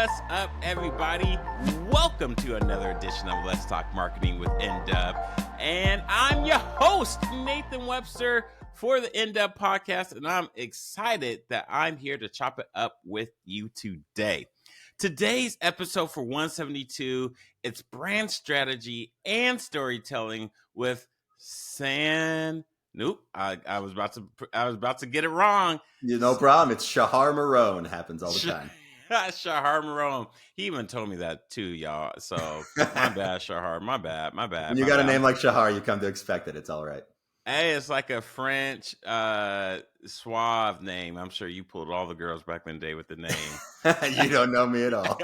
What's up, everybody? Welcome to another edition of Let's Talk Marketing with N-Dub. And I'm your host, Nathan Webster, for the N-Dub podcast. And I'm excited that I'm here to chop it up with you today. Today's episode for 172, it's brand strategy and storytelling with Nope, I was about to get it wrong. No problem. It's Shachar Meron. Happens all the time. Shachar Meron. He even told me that too, y'all. So my bad, Shachar. My bad. When you got a name like Shachar, you come to expect it. It's all right. Hey, it's like a French suave name. I'm sure you pulled all the girls back in the day with the name. You don't know me at all.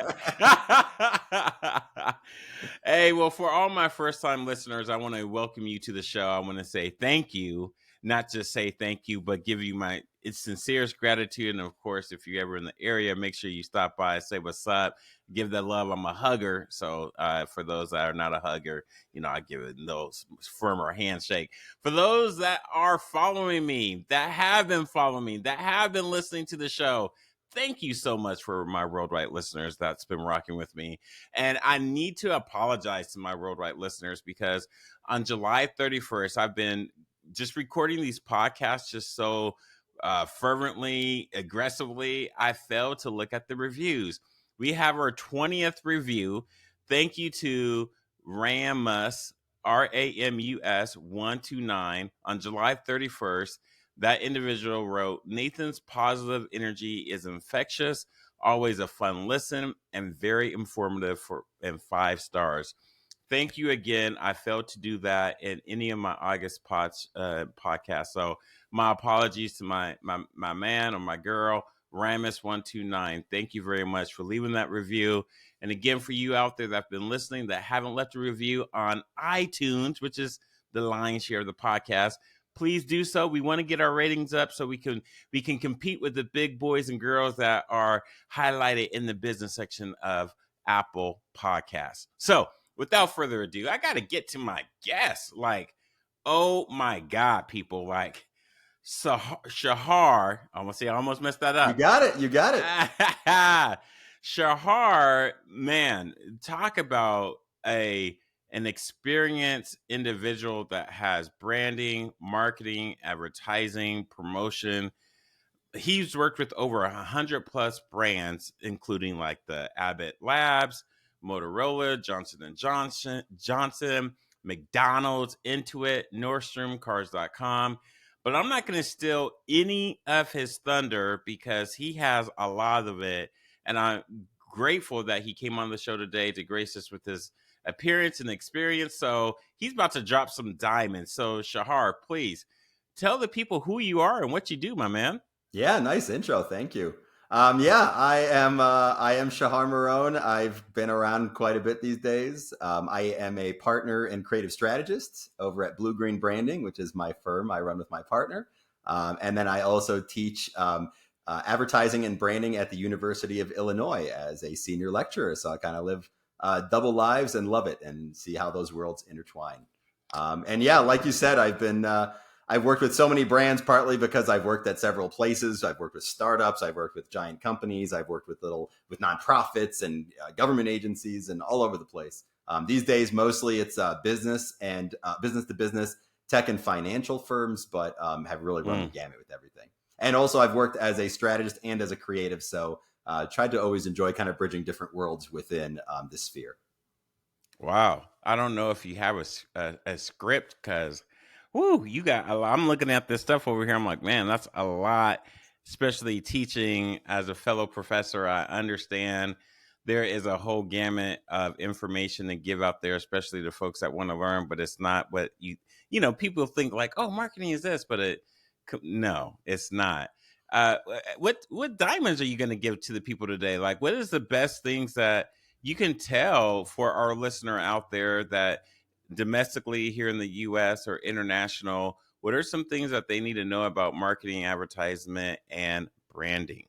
Hey, well, for all my first-time listeners, I want to welcome you to the show. I want to say thank you. Not just say thank you, but give you my sincerest gratitude. And of course, if you're ever in the area, make sure you stop by, say what's up, give that love. I'm a hugger. So for those that are not a hugger, I give it those firmer handshake. For those that are following me, that have been following me, that have been listening to the show, thank you so much for my worldwide listeners that's been rocking with me. And I need to apologize to my worldwide listeners because on July 31st, I've been just recording these podcasts just so fervently, aggressively, I failed to look at the reviews. We have our 20th review. Thank you to Ramus, Ramus 129 on July 31st. That individual wrote, Nathan's positive energy is infectious, always a fun listen, and very informative and 5 stars. Thank you again. I failed to do that in any of my August podcasts. So my apologies to my man or my girl, Ramus129. Thank you very much for leaving that review. And again, for you out there that have been listening that haven't left a review on iTunes, which is the lion's share of the podcast, please do so. We want to get our ratings up so we can compete with the big boys and girls that are highlighted in the business section of Apple Podcasts. So without further ado, I got to get to my guest. Oh my God, people. Shachar. I almost messed that up. You got it. Shachar, man, talk about an experienced individual that has branding, marketing, advertising, promotion. He's worked with over 100 plus brands, including like the Abbott Labs, Motorola, Johnson, McDonald's, Intuit, Nordstrom, Cars.com. But I'm not going to steal any of his thunder because he has a lot of it. And I'm grateful that he came on the show today to grace us with his appearance and experience. So he's about to drop some diamonds. So Shachar, please tell the people who you are and what you do, my man. Yeah, nice intro. Thank you. I am Shachar Meron. I've been around quite a bit these days. I am a partner and creative strategist over at Bluegreen Branding, which is my firm I run with my partner. And then I also teach advertising and branding at the University of Illinois as a senior lecturer. So I kind of live double lives and love it and see how those worlds intertwine. And yeah, like you said, I've worked with so many brands, partly because I've worked at several places. I've worked with startups. I've worked with giant companies. I've worked with nonprofits and government agencies and all over the place. These days, mostly it's business and business to business, tech and financial firms, but have really run the gamut with everything. And also I've worked as a strategist and as a creative. So tried to always enjoy kind of bridging different worlds within this sphere. Wow. I don't know if you have a script because you got a lot. I'm looking at this stuff over here. I'm like, man, that's a lot, especially teaching as a fellow professor. I understand there is a whole gamut of information to give out there, especially to folks that want to learn, but it's not what people think like, oh, marketing is this, but no, it's not. What diamonds are you going to give to the people today? Like, what is the best things that you can tell for our listener out there that domestically here in the U.S. or international, what are some things that they need to know about marketing, advertisement, and branding?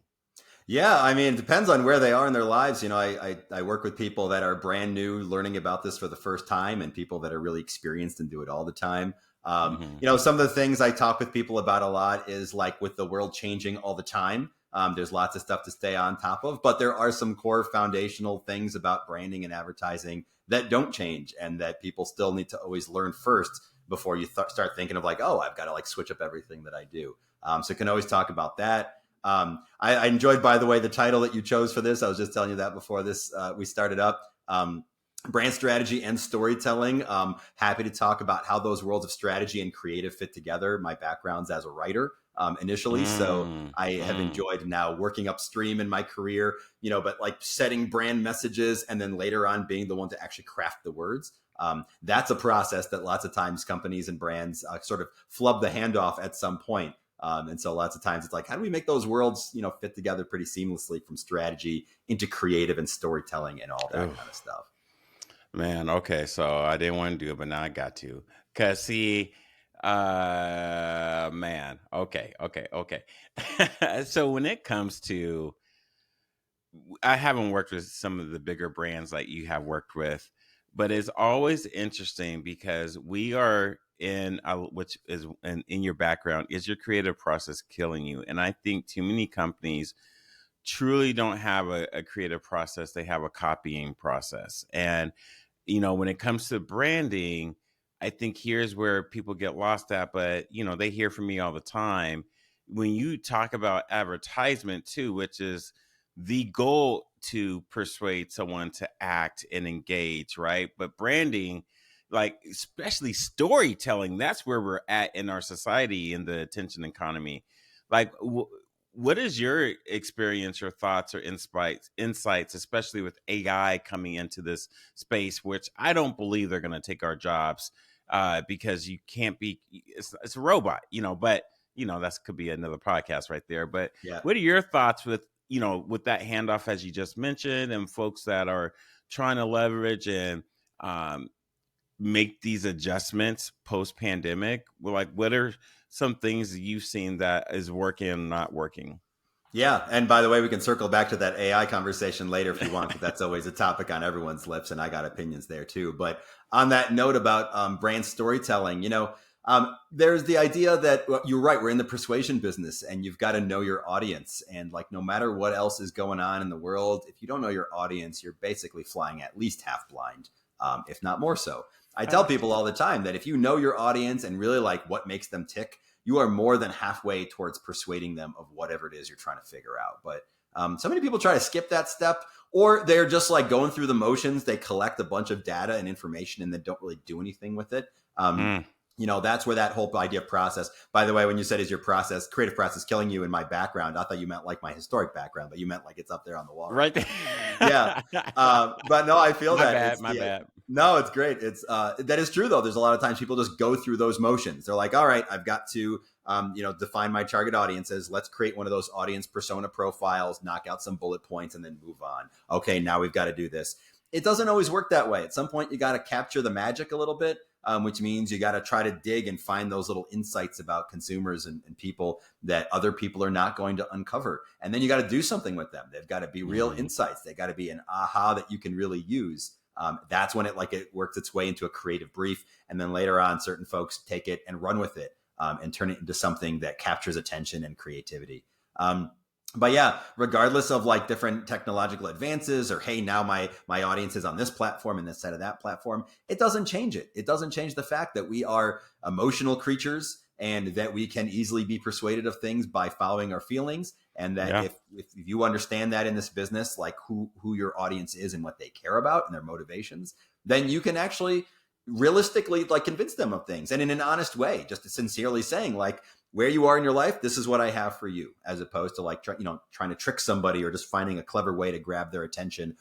Yeah, I mean, it depends on where they are in their lives. I work with people that are brand new, learning about this for the first time, and people that are really experienced and do it all the time. Some of the things I talk with people about a lot is like with the world changing all the time, There's lots of stuff to stay on top of, but there are some core foundational things about branding and advertising that don't change and that people still need to always learn first before you start thinking of like, oh, I've got to like switch up everything that I do. So can always talk about that. I enjoyed, by the way, the title that you chose for this. I was just telling you that before this we started up. Brand strategy and storytelling. Happy to talk about how those worlds of strategy and creative fit together. My background's as a writer initially, so I have enjoyed now working upstream in my career, but like setting brand messages and then later on being the one to actually craft the words. That's a process that lots of times companies and brands sort of flub the handoff at some point. And so lots of times it's like, how do we make those worlds, fit together pretty seamlessly from strategy into creative and storytelling and all that kind of stuff. Man, okay, so I didn't want to do it, but now I got to. Cause see, man, okay. So when it comes to, I haven't worked with some of the bigger brands like you have worked with, but it's always interesting because we are which is in your background, is your creative process killing you? And I think too many companies truly don't have a creative process. They have a copying process. And, when it comes to branding, I think here's where people get lost at, but, they hear from me all the time. When you talk about advertisement too, which is the goal to persuade someone to act and engage, right? But branding, like especially storytelling, that's where we're at in our society in the attention economy. Like, what is your experience or thoughts or insights, especially with AI coming into this space, which I don't believe they're going to take our jobs because you can't be, it's a robot, but that could be another podcast right there. But What are your thoughts with that handoff, as you just mentioned, and folks that are trying to leverage and make these adjustments post-pandemic? Like, what are some things that you've seen that is working and not working? Yeah. And by the way, we can circle back to that AI conversation later if you want, but that's always a topic on everyone's lips. And I got opinions there too. But on that note about brand storytelling, there's the idea that you're right. We're in the persuasion business and you've got to know your audience. And like, no matter what else is going on in the world, if you don't know your audience, you're basically flying at least half blind, if not more so. I tell people all the time that if you know your audience and really like what makes them tick, you are more than halfway towards persuading them of whatever it is you're trying to figure out. But so many people try to skip that step, or they're just like going through the motions. They collect a bunch of data and information and then don't really do anything with it. That's where that whole idea of process, by the way, when you said, is your creative process killing you in my background, I thought you meant like my historic background, but you meant like it's up there on the wall. Right. Yeah. But no, I feel My bad. No, it's great. It's that is true though. There's a lot of times people just go through those motions. They're like, all right, I've got to, define my target audiences. Let's create one of those audience persona profiles, knock out some bullet points and then move on. Okay. Now we've got to do this. It doesn't always work that way. At some point you got to capture the magic a little bit. Which means you got to try to dig and find those little insights about consumers and people that other people are not going to uncover. And then you got to do something with them. They've got to be real insights. They got to be an aha that you can really use. That's when it works its way into a creative brief. And then later on, certain folks take it and run with it and turn it into something that captures attention and creativity. But yeah, regardless of like different technological advances or, hey, now my audience is on this platform and instead of that platform, it doesn't change it. It doesn't change the fact that we are emotional creatures and that we can easily be persuaded of things by following our feelings. And that if you understand that in this business, like who your audience is and what they care about and their motivations, then you can actually realistically like convince them of things and in an honest way, just sincerely saying like, where you are in your life, this is what I have for you, as opposed to like, trying to trick somebody or just finding a clever way to grab their attention,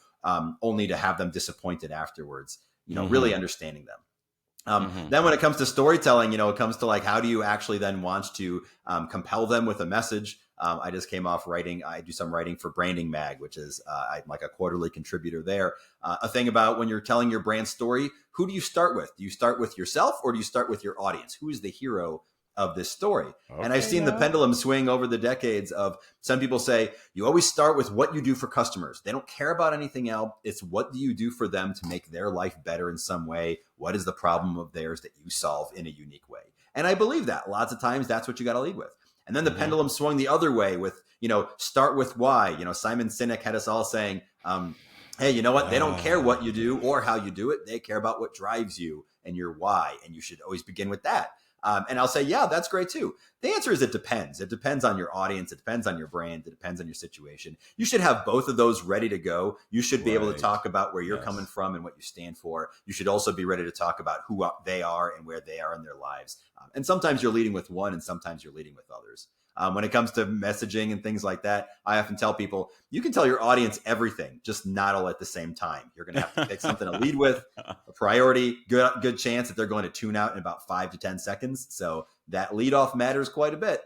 only to have them disappointed afterwards, really understanding them. Then when it comes to storytelling, it comes to like, how do you actually then want to compel them with a message? I just came off writing. I do some writing for Branding Mag, which is I'm like a quarterly contributor there. A thing about when you're telling your brand story, who do you start with? Do you start with yourself or do you start with your audience? Who is the hero of this story? Okay, and I've seen the pendulum swing over the decades of some people say, you always start with what you do for customers. They don't care about anything else. It's what do you do for them to make their life better in some way? What is the problem of theirs that you solve in a unique way? And I believe that lots of times that's what you got to lead with. And then the pendulum swung the other way with, start with why. Simon Sinek had us all saying, hey, you know what? They don't care what you do or how you do it. They care about what drives you and your why. And you should always begin with that. And I'll say, yeah, that's great too. The answer is it depends. It depends on your audience. It depends on your brand. It depends on your situation. You should have both of those ready to go. You should be able to talk about where you're coming from and what you stand for. You should also be ready to talk about who they are and where they are in their lives. And sometimes you're leading with one and sometimes you're leading with others. When it comes to messaging and things like that, I often tell people, you can tell your audience everything, just not all at the same time. You're going to have to pick something to lead with, a priority, good chance that they're going to tune out in about 5 to 10 seconds. So that lead off matters quite a bit.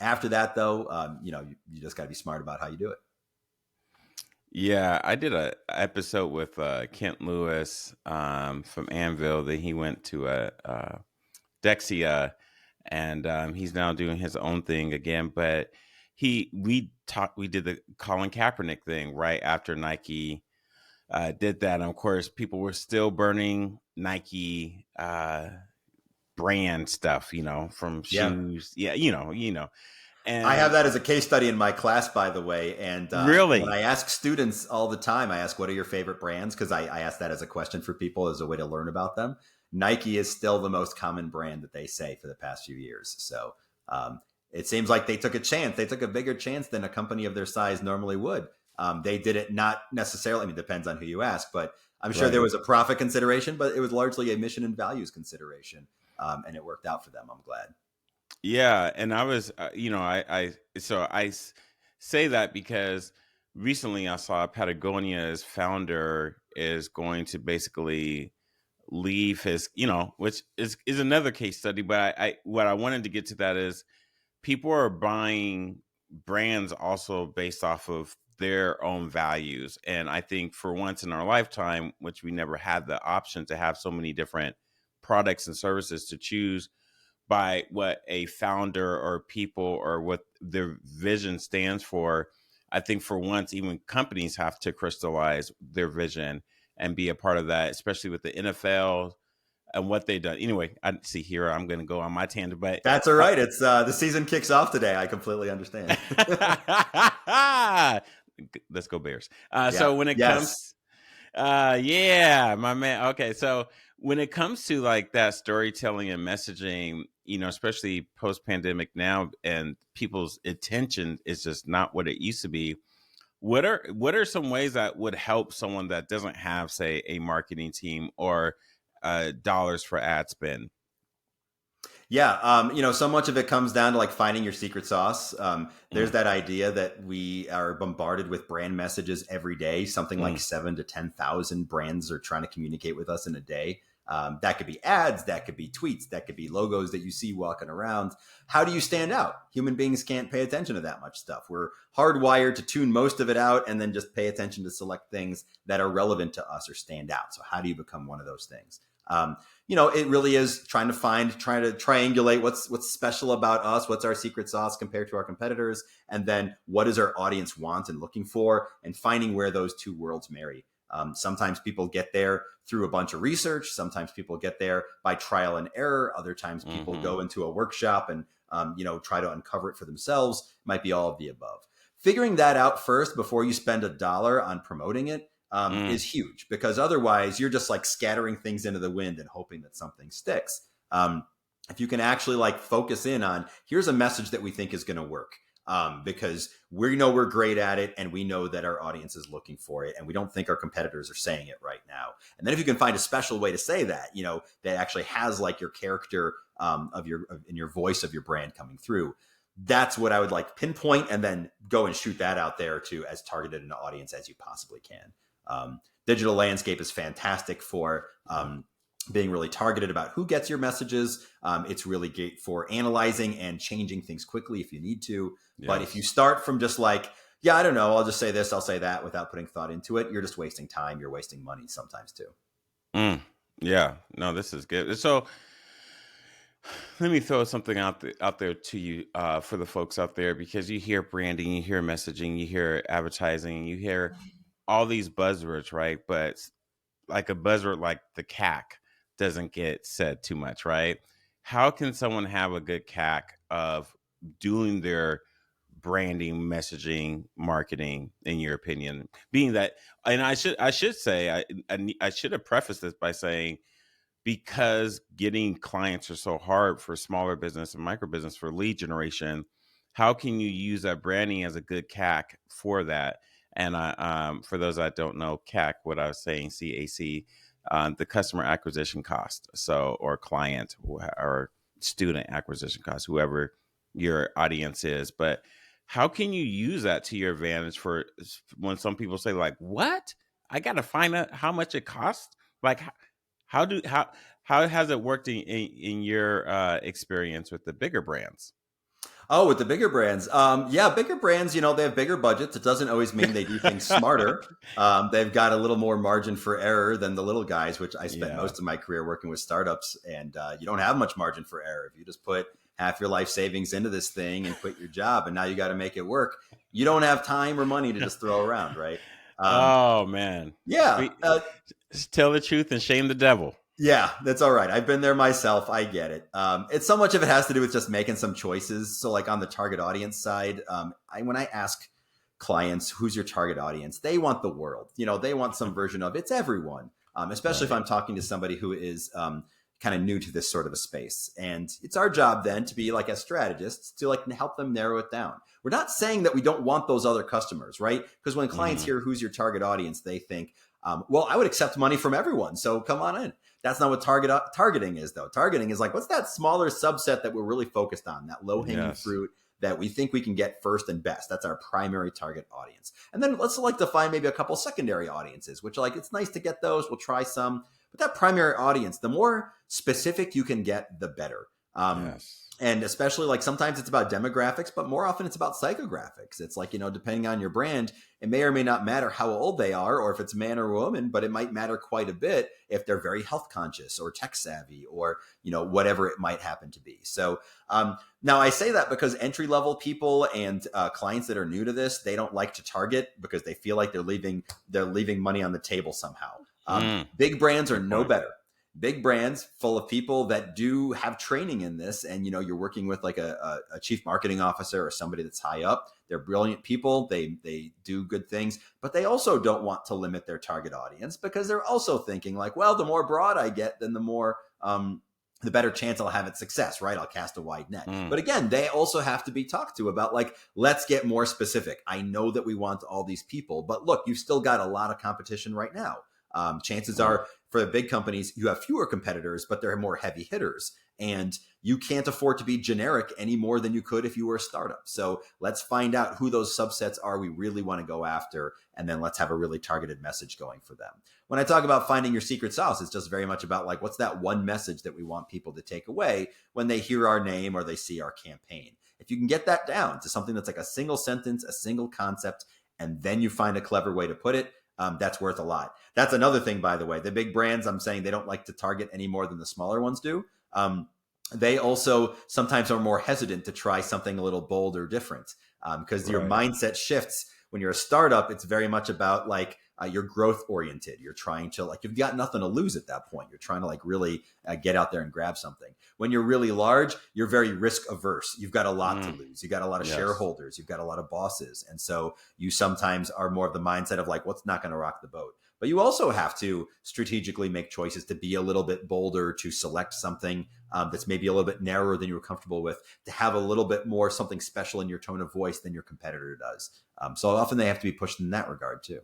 After that, though, you just got to be smart about how you do it. Yeah, I did an episode with Kent Lewis from Anvil. That he went to Dexia. And he's now doing his own thing again. But we did the Colin Kaepernick thing right after Nike did that. And of course, people were still burning Nike brand stuff, from shoes. Yeah, And I have that as a case study in my class, by the way. And really, when I ask students all the time, I ask, what are your favorite brands? Because I ask that as a question for people as a way to learn about them. Nike is still the most common brand that they say for the past few years. So it seems like they took a chance. They took a bigger chance than a company of their size normally would. They did it not necessarily, it depends on who you ask, but I'm sure there was a profit consideration, but it was largely a mission and values consideration. And it worked out for them. I'm glad. Yeah. And I was, I say that because recently I saw Patagonia's founder is going to basically leave his, which is another case study. But what I wanted to get to that is people are buying brands also based off of their own values. And I think for once in our lifetime, which we never had the option to have so many different products and services to choose by what a founder or people or what their vision stands for, I think for once, even companies have to crystallize their vision and be a part of that, especially with the NFL and what they've done. Anyway, I see here, I'm going to go on my tangent, but that's all right. It's the season kicks off today. I completely understand. Let's go Bears. So when it comes, my man. Okay. So when it comes to like that storytelling and messaging, especially post-pandemic now, and people's attention is just not what it used to be. What are some ways that would help someone that doesn't have, say, a marketing team or dollars for ad spend? Yeah. So much of it comes down to like finding your secret sauce. There's that idea that we are bombarded with brand messages every day. Something like 7,000 to 10,000 brands are trying to communicate with us in a day. That could be ads, that could be tweets, that could be logos that you see walking around. How do you stand out? Human beings can't pay attention to that much stuff. We're hardwired to tune most of it out and then just pay attention to select things that are relevant to us or stand out. So how do you become one of those things? It really is trying to triangulate what's special about us, what's our secret sauce compared to our competitors, and then what does our audience want and looking for, and finding where those two worlds marry. Sometimes people get there through a bunch of research. Sometimes people get there by trial and error. Other times people go into a workshop and, try to uncover it for themselves. Might be all of the above. Figuring that out first before you spend $1 on promoting it is huge, because otherwise you're just like scattering things into the wind and hoping that something sticks. If you can actually like focus in on, here's a message that we think is going to work. Because we know we're great at it and we know that our audience is looking for it and we don't think our competitors are saying it right now. And then if you can find a special way to say that, that actually has like your character in your voice of your brand coming through, that's what I would like pinpoint and then go and shoot that out there to as targeted an audience as you possibly can. Digital landscape is fantastic for being really targeted about who gets your messages. It's really great for analyzing and changing things quickly if you need to. Yes. But if you start from just like, I don't know, I'll just say this, I'll say that without putting thought into it, you're just wasting time. You're wasting money sometimes too. Yeah, no, this is good. So let me throw something out there to you for the folks out there, because you hear branding, you hear messaging, you hear advertising, you hear all these buzzwords, right? But like a buzzword like the CAC doesn't get said too much, right? How can someone have a good CAC of doing their branding, messaging, marketing, in your opinion? Being that, and I should say, I should have prefaced this by saying, because getting clients are so hard for smaller business and micro business for lead generation, how can you use that branding as a good CAC for that? And for those that don't know CAC, what I was saying, CAC, the customer acquisition cost, so, or client or student acquisition cost, whoever your audience is. But how can you use that to your advantage for when some people say like, what? I got to find out how much it costs? Like, how do how has it worked in your experience with the bigger brands? Oh, with the bigger brands. Yeah, bigger brands, they have bigger budgets. It doesn't always mean they do things smarter. They've got a little more margin for error than the little guys, which I spent Yeah. most of my career working with startups. And you don't have much margin for error. If you just put half your life savings into this thing and quit your job, and now you got to make it work, you don't have time or money to just throw around, right? Oh man. Yeah. Just tell the truth and shame the devil. Yeah, that's all right. I've been there myself. I get it. It's so much of it has to do with just making some choices. So, like on the target audience side, when I ask clients who's your target audience, they want the world. They want some version of it's everyone. Especially if I'm talking to somebody who is kind of new to this sort of a space, and it's our job then to be like as strategists to like help them narrow it down. We're not saying that we don't want those other customers, right? Because when clients hear who's your target audience, they think, well, I would accept money from everyone, so come on in. That's not what targeting is, though. Targeting is like, what's that smaller subset that we're really focused on, that low-hanging fruit that we think we can get first and best? That's our primary target audience. And then let's like define maybe a couple secondary audiences, which like, it's nice to get those. We'll try some. But that primary audience, the more specific you can get, the better. And especially like sometimes it's about demographics, but more often it's about psychographics. It's like, depending on your brand, it may or may not matter how old they are or if it's man or woman, but it might matter quite a bit if they're very health conscious or tech savvy or, whatever it might happen to be. So now I say that because entry level people and clients that are new to this, they don't like to target because they feel like they're leaving money on the table somehow. Big brands are no better. Big brands full of people that do have training in this, and you're working with like a chief marketing officer or somebody that's high up. They're brilliant people. They do good things, but they also don't want to limit their target audience because they're also thinking like, well, the more broad I get, then the more the better chance I'll have at success, right? I'll cast a wide net. But again, they also have to be talked to about like, let's get more specific. I know that we want all these people, but look, you've still got a lot of competition right now. Chances are for the big companies, you have fewer competitors, but they're more heavy hitters. And you can't afford to be generic any more than you could if you were a startup. So let's find out who those subsets are we really want to go after. And then let's have a really targeted message going for them. When I talk about finding your secret sauce, it's just very much about like, what's that one message that we want people to take away when they hear our name or they see our campaign? If you can get that down to something that's like a single sentence, a single concept, and then you find a clever way to put it, that's worth a lot. That's another thing, by the way. The big brands, I'm saying they don't like to target any more than the smaller ones do. They also sometimes are more hesitant to try something a little bold or different because your mindset shifts. When you're a startup, it's very much about like you're growth oriented. You're trying to like, you've got nothing to lose at that point. You're trying to like really get out there and grab something. When you're really large, you're very risk averse. You've got a lot to lose. You've got a lot of shareholders. You've got a lot of bosses. And so you sometimes are more of the mindset of like, what's not going to rock the boat? But you also have to strategically make choices to be a little bit bolder, to select something that's maybe a little bit narrower than you were comfortable with, to have a little bit more something special in your tone of voice than your competitor does. So often they have to be pushed in that regard too.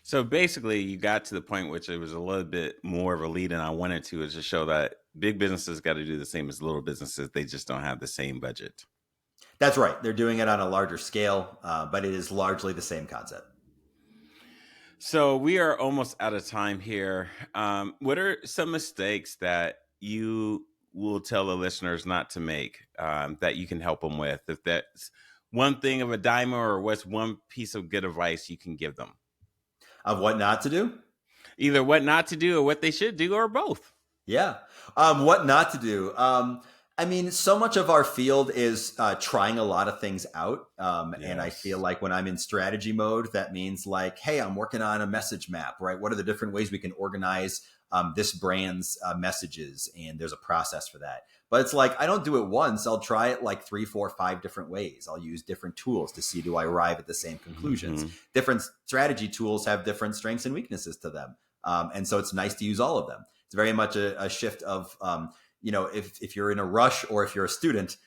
So basically, you got to the point which it was a little bit more of a lead, and I wanted to is to show that big businesses got to do the same as little businesses. They just don't have the same budget. That's right. They're doing it on a larger scale, but it is largely the same concept. So we are almost out of time here. What are some mistakes that you will tell the listeners not to make that you can help them with? If that's one thing of a dime, or what's one piece of good advice you can give them? Of what not to do? Either what not to do or what they should do, or both. Yeah. What not to do? I mean, so much of our field is trying a lot of things out. And I feel Yes. like when I'm in strategy mode, that means like, hey, I'm working on a message map, right? What are the different ways we can organize this brand's messages? And there's a process for that. But it's like, I don't do it once. I'll try it like 3, 4, 5 different ways. I'll use different tools to see, do I arrive at the same conclusions? Mm-hmm. Different strategy tools have different strengths and weaknesses to them. And so it's nice to use all of them. It's very much a shift of, if you're in a rush or if you're a student,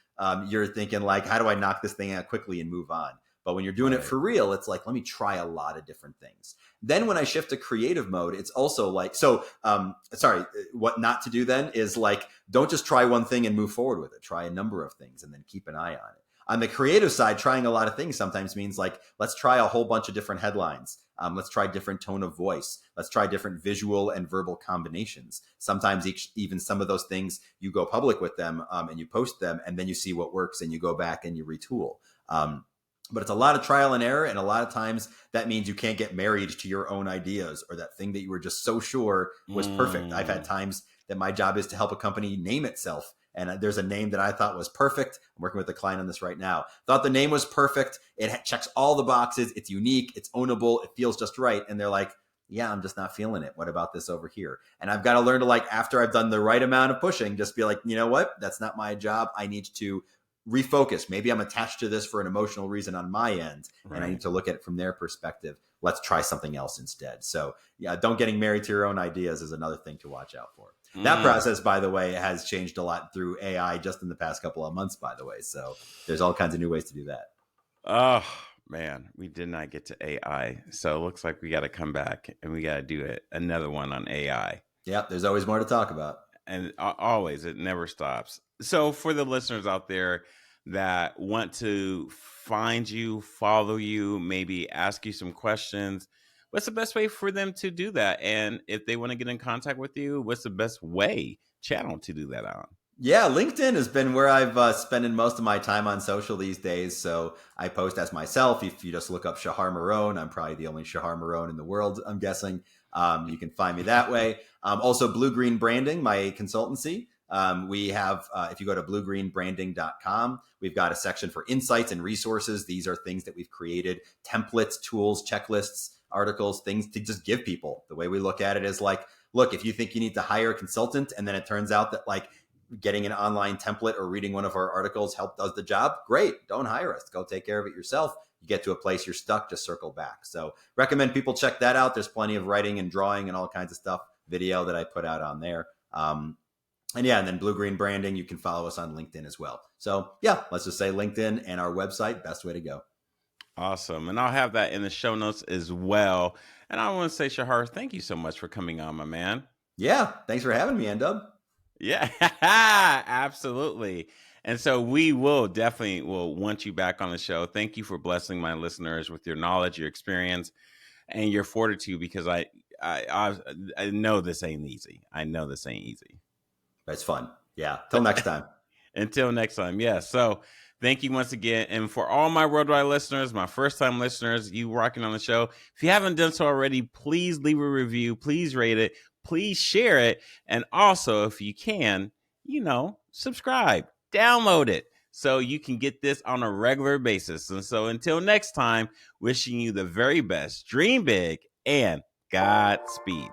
you're thinking like, how do I knock this thing out quickly and move on? But when you're doing it for real, it's like, let me try a lot of different things. Then when I shift to creative mode, it's also like, what not to do then is like, don't just try one thing and move forward with it. Try a number of things and then keep an eye on it. On the creative side, trying a lot of things sometimes means like, let's try a whole bunch of different headlines. Let's try different tone of voice. Let's try different visual and verbal combinations. Sometimes even some of those things, you go public with them and you post them, and then you see what works and you go back and you retool. But it's a lot of trial and error. And a lot of times that means you can't get married to your own ideas or that thing that you were just so sure was perfect. I've had times that my job is to help a company name itself. And there's a name that I thought was perfect. I'm working with a client on this right now. Thought the name was perfect. It checks all the boxes. It's unique. It's ownable. It feels just right. And they're like, yeah, I'm just not feeling it. What about this over here? And I've got to learn to like, after I've done the right amount of pushing, just be like, you know what? That's not my job. I need to refocus. Maybe I'm attached to this for an emotional reason on my end. Right. And I need to look at it from their perspective. Let's try something else instead. So yeah, don't getting married to your own ideas is another thing to watch out for. That process, by the way, has changed a lot through AI just in the past couple of months, by the way. So there's all kinds of new ways to do that. Oh, man, we did not get to AI. So it looks like we got to come back and we got to do another one on AI. Yeah, there's always more to talk about. And always, it never stops. So for the listeners out there that want to find you, follow you, maybe ask you some questions, what's the best way for them to do that? And if they want to get in contact with you, what's the best channel to do that on? Yeah, LinkedIn has been where I've spending most of my time on social these days. So I post as myself. If you just look up Shachar Meron, I'm probably the only Shachar Meron in the world, I'm guessing. You can find me that way. Also, Bluegreen Branding, my consultancy. We have, if you go to bluegreenbranding.com, we've got a section for insights and resources. These are things that we've created, templates, tools, checklists, articles, things to just give people. The way we look at it is like, look, if you think you need to hire a consultant and then it turns out that like getting an online template or reading one of our articles does the job, great. Don't hire us. Go take care of it yourself. You get to a place you're stuck, just circle back. So recommend people check that out. There's plenty of writing and drawing and all kinds of stuff, video that I put out on there. And then Bluegreen Branding, you can follow us on LinkedIn as well. So yeah, let's just say LinkedIn and our website, best way to go. Awesome. And I'll have that in the show notes as well. And I want to say, Shachar, thank you so much for coming on, my man. Yeah, thanks for having me, N-Dub. Yeah, absolutely. And so we will definitely want you back on the show. Thank you for blessing my listeners with your knowledge, your experience, and your fortitude, because I know this ain't easy. I know this ain't easy. That's fun. Yeah. Till next time. Until next time. Yeah. So thank you once again. And for all my worldwide listeners, my first time listeners, you rocking on the show. If you haven't done so already, please leave a review. Please rate it. Please share it. And also, if you can, subscribe, download it so you can get this on a regular basis. And so until next time, wishing you the very best. Dream big and Godspeed.